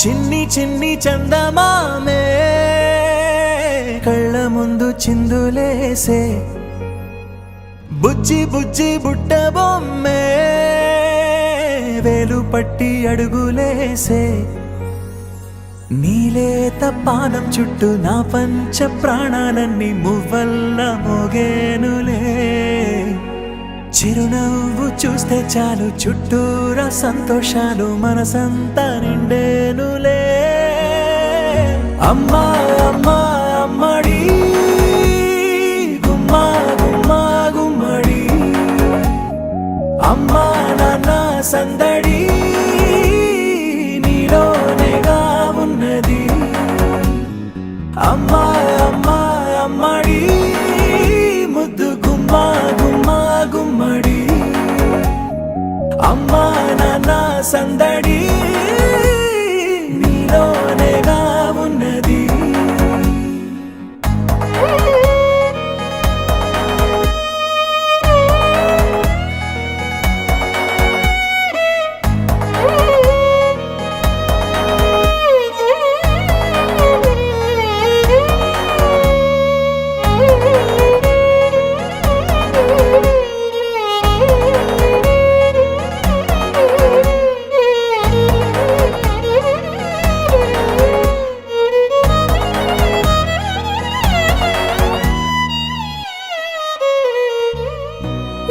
చిన్ని చిన్ని చందమామే కళ్ళ ముందు చిందులేసే బుజ్జి బుజ్జి బుట్ట బొమ్మే వేలు పట్టి అడుగులేసే నీలేత పానం చుట్టూ నా పంచ ప్రాణాలన్నీ మువ్వల్ల మోగేనులే చిరునవ్వు చూస్తే చాలు చుట్టూరా సంతోషాలు మనసంతా నిండేనులే అమ్మా అమ్మా అమ్మడి గుమ్మా గుమ్మా గుమ్మడి అమ్మా నాన్న సందడి నీలోనేగా ఉన్నది అమ్మా అమ్మా అమ్మడి ముద్దు గుమ్మా గుమ్మా గుమ్మడి అమ్మా నాన్న సందడి నీలోనేగా ఉన్నది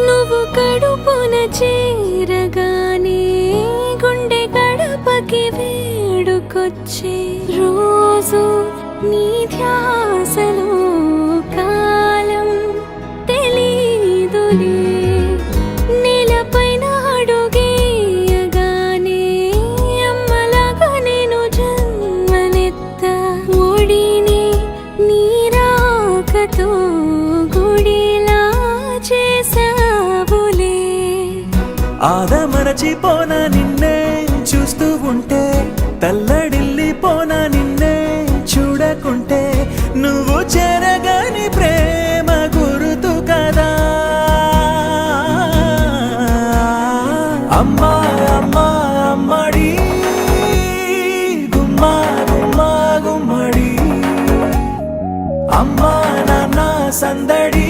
నువ్వు కడుపున చేరగానే గుండె గడపకి వేడుకొచ్చే రోజు నీ ధ్యాసలో కాలం తెలీదులే నేలపైన అడుగేయగానే అమ్మలాగా నేను జన్మనెత్త ఒడిని నీ రాకతో గుడిలా చేసావులే ఆదమరచిపోన నిన్నే చూస్తూ ఉంటే తల్లడిల్లిపోన నిన్నే చూడకుంటే నువ్వు చెరగని ప్రేమ గురుతు కదా అమ్మా అమ్మా అమ్మడి గుమ్మా గుమ్మా గుమ్మడి అమ్మా నాన్న సందడి